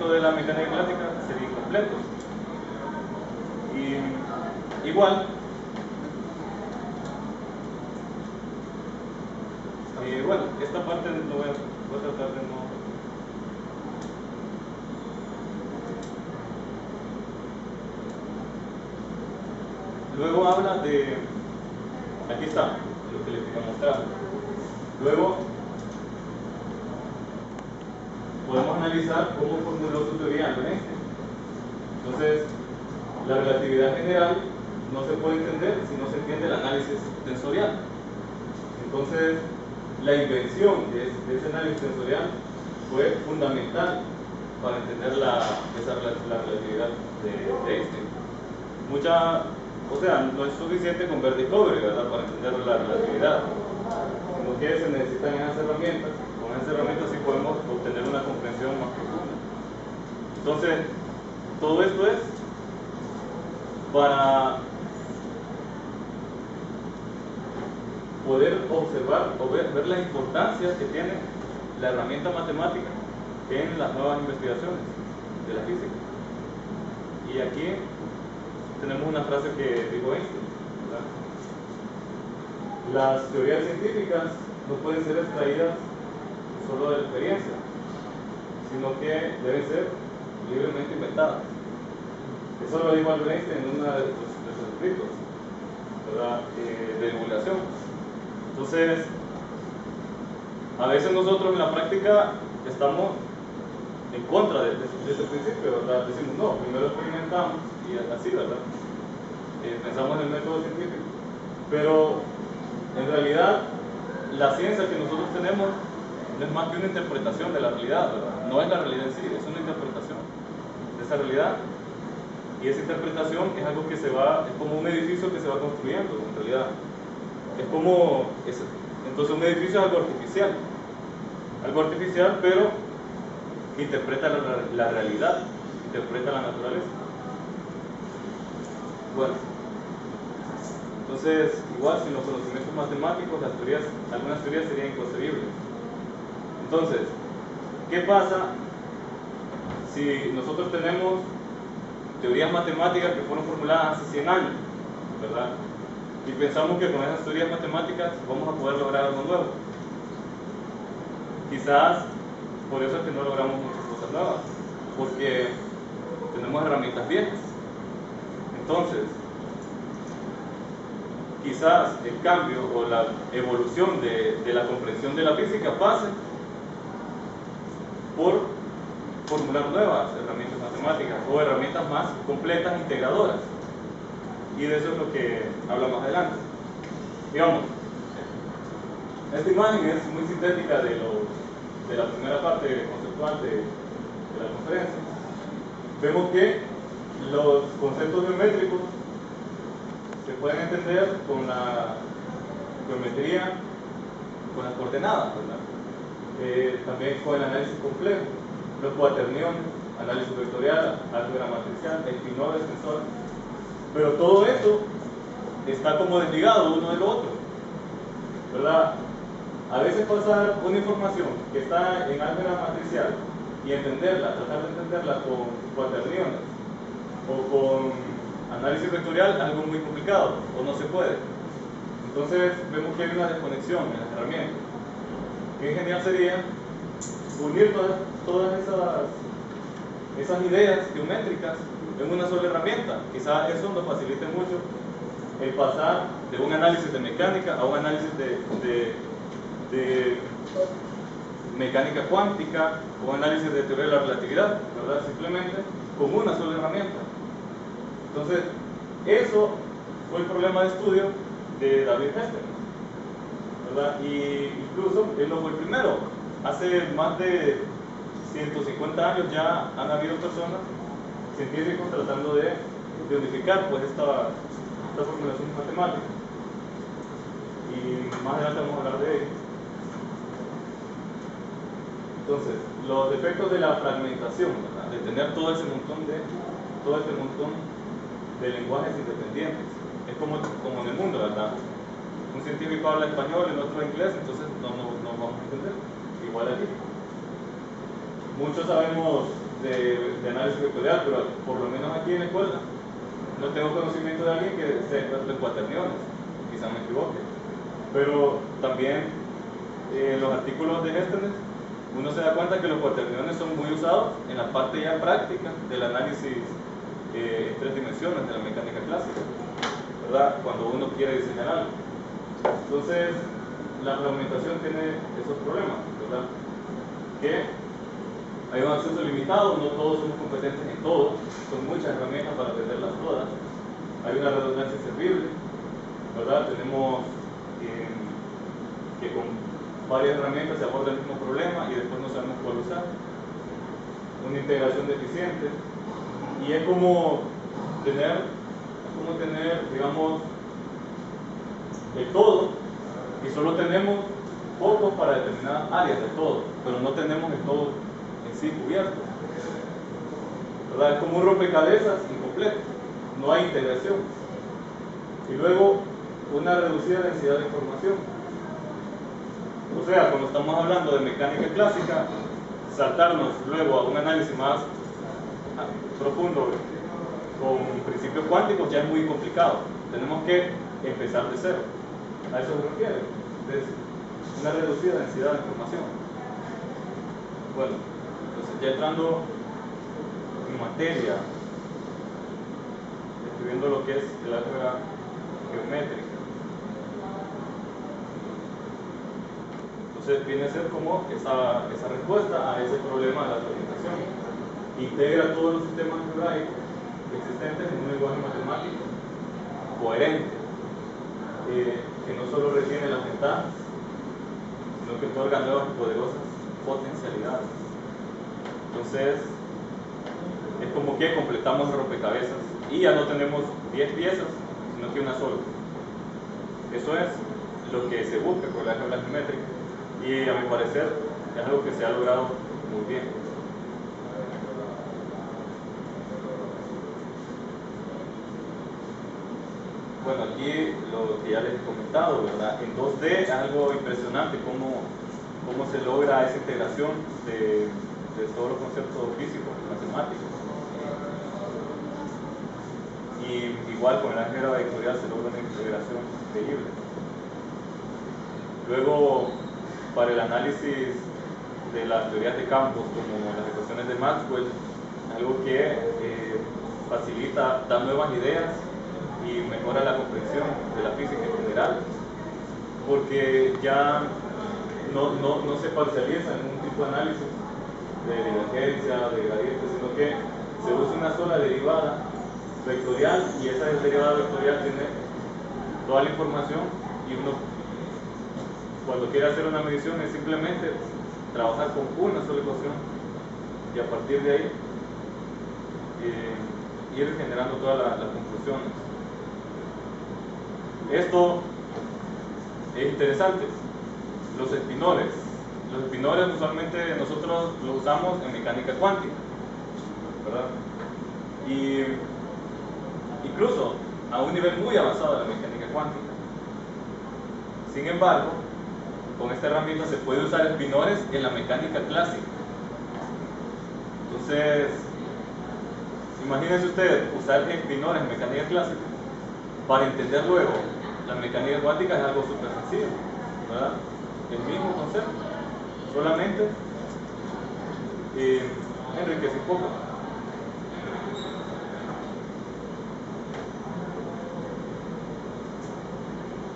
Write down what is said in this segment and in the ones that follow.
conocimiento de la mecánica clásica sería incompleto. Y igual, bueno, esta parte lo voy a tratar de no. Luego habla de, aquí está, lo que les voy a mostrar. Luego podemos analizar cómo formuló su teoría Albert Einstein. Entonces, la relatividad general no se puede entender si no se entiende el análisis tensorial. Entonces, la invención de ese análisis tensorial fue fundamental para entender la relatividad de Einstein. O sea, no es suficiente con ver Discovery, ¿verdad?, para entender la relatividad, sino que se necesitan esas herramientas. Con esas herramientas sí podemos obtener una comprensión más profunda. Entonces, todo esto es para poder observar o ver la importancia que tiene la herramienta matemática en las nuevas investigaciones de la física. Y aquí tenemos una frase que dijo Einstein, ¿verdad? Las teorías científicas no pueden ser extraídas solo de la experiencia, sino que deben ser libremente inventadas. Eso lo dijo Albert Einstein en uno de sus escritos, ¿verdad?, de divulgación. Entonces, a veces nosotros en la práctica estamos en contra de ese principio, ¿verdad? Decimos, no, primero experimentamos y así, ¿verdad? Pensamos en el método científico. Pero, en realidad, la ciencia que nosotros tenemos no es más que una interpretación de la realidad, ¿verdad? No es la realidad en sí, es una interpretación de esa realidad. Y esa interpretación es algo que es como un edificio que se va construyendo, en realidad. Entonces un edificio es algo artificial, pero que interpreta la realidad, interpreta la naturaleza. Bueno, entonces, igual sin los conocimientos matemáticos, algunas teorías serían inconcebibles. Entonces, ¿qué pasa si nosotros tenemos teorías matemáticas que fueron formuladas hace 100 años, ¿verdad? Y pensamos que con esas teorías matemáticas vamos a poder lograr algo nuevo? Quizás por eso es que no logramos muchas cosas nuevas, porque tenemos herramientas viejas. Entonces, quizás el cambio o la evolución de la comprensión de la física pase por formular nuevas herramientas matemáticas o herramientas más completas, integradoras. Y de eso es lo que habla más adelante. Digamos, esta imagen es muy sintética de la primera parte conceptual de la conferencia. Vemos que los conceptos geométricos se pueden entender con la geometría, con las coordenadas, ¿verdad? También con el análisis complejo, los cuaterniones, análisis vectorial, álgebra matricial, espinor, extensor. Pero todo eso está como desligado uno del otro, ¿verdad? A veces pasar una información que está en álgebra matricial y tratar de entenderla con cuaterniones o con análisis vectorial es algo muy complicado, o no se puede. Entonces vemos que hay una desconexión en las herramientas. Qué genial sería unir todas esas ideas geométricas en una sola herramienta. Quizás eso nos facilite mucho el pasar de un análisis de mecánica a un análisis de mecánica cuántica o un análisis de teoría de la relatividad, ¿verdad? Simplemente con una sola herramienta. Entonces, eso fue el problema de estudio de David Hester, ¿verdad? Y incluso él no fue el primero. Hace más de 150 años ya han habido personas, científicos, tratando de unificar pues esta formulación matemática. Y más adelante vamos a hablar de ello. Entonces, los defectos de la fragmentación, ¿verdad? De tener todo este montón de lenguajes independientes. Es como en el mundo, ¿verdad? Un científico habla español, el otro inglés, entonces no vamos a entender. Igual aquí. Muchos sabemos de análisis vectorial, pero por lo menos aquí en la escuela no tengo conocimiento de alguien que sea experto en cuaterniones, quizá me equivoque. Pero también en los artículos de Géstenes uno se da cuenta que los cuaterniones son muy usados en la parte ya práctica del análisis en 3 dimensiones de la mecánica clásica, ¿verdad? Cuando uno quiere diseñar algo. Entonces, la fragmentación tiene esos problemas, ¿verdad? Que hay un acceso limitado, no todos somos competentes en todo, son muchas herramientas para atenderlas todas. Hay una redundancia inservible, ¿verdad? Tenemos que con varias herramientas se aborda el mismo problema y después no sabemos cuál usar. Una integración deficiente. Y es como tener, digamos, el todo, y solo tenemos pocos para determinadas áreas del todo, pero no tenemos el todo en sí cubierto, ¿verdad? Es como un rompecabezas incompleto, no hay integración. Y luego una reducida densidad de información. O sea, cuando estamos hablando de mecánica clásica, saltarnos luego a un análisis más profundo con principios cuánticos ya es muy complicado. Tenemos que empezar de cero. A eso se refiere. Es una reducida densidad de información. Bueno, entonces ya entrando en materia, escribiendo lo que es el álgebra geométrica. Entonces viene a ser como esa respuesta a ese problema de la fragmentación. Integra todos los sistemas algebraicos existentes en un lenguaje matemático coherente, que no solo retiene las ventajas, sino que otorga nuevas y poderosas potencialidades. Entonces, es como que completamos el rompecabezas y ya no tenemos 10 piezas, sino que una sola. Eso es lo que se busca con la álgebra geométrica y a mi parecer es algo que se ha logrado muy bien. Bueno, aquí lo que ya les he comentado, ¿verdad? En 2D es algo impresionante cómo se logra esa integración de todos los conceptos físicos y matemáticos. Y igual con el álgebra vectorial se logra una integración increíble. Luego, para el análisis de las teorías de campos, como las ecuaciones de Maxwell, algo que facilita, da nuevas ideas y mejora la comprensión de la física en general, porque ya no se parcializa en un tipo de análisis de divergencia, de gradiente, sino que se usa una sola derivada vectorial y esa derivada vectorial tiene toda la información y uno cuando quiere hacer una medición es simplemente trabajar con una sola ecuación y a partir de ahí ir generando todas las conclusiones. Esto es interesante. Los espinores. Los espinores usualmente nosotros los usamos en mecánica cuántica, ¿verdad? Y incluso a un nivel muy avanzado de la mecánica cuántica. Sin embargo, con esta herramienta se puede usar espinores en la mecánica clásica. Entonces, imagínense ustedes usar espinores en mecánica clásica. Para entender luego la mecánica cuántica es algo súper sencillo, ¿verdad? El mismo concepto, solamente enriquece un poco.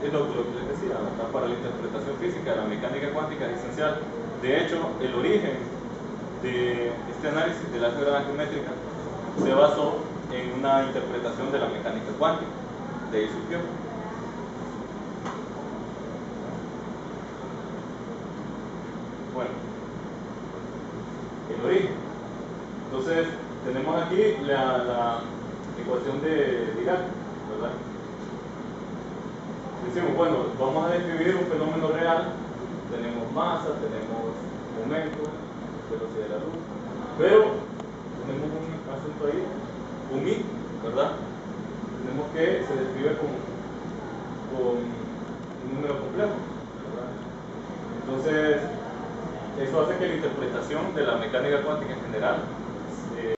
Es lo que les decía, ¿verdad? Para la interpretación física de la mecánica cuántica es esencial. De hecho, el origen de este análisis de la álgebra geométrica se basó en una interpretación de la mecánica cuántica. De ahí surgió. Bueno, el origen. Entonces, tenemos aquí la ecuación de Dirac, ¿verdad? Decimos, bueno, vamos a describir un fenómeno real. Tenemos masa, tenemos momento, velocidad de la luz, pero tenemos un asunto ahí, un I, ¿verdad? Tenemos que se describe con un número complejo, ¿verdad? Entonces, eso hace que la interpretación de la mecánica cuántica en general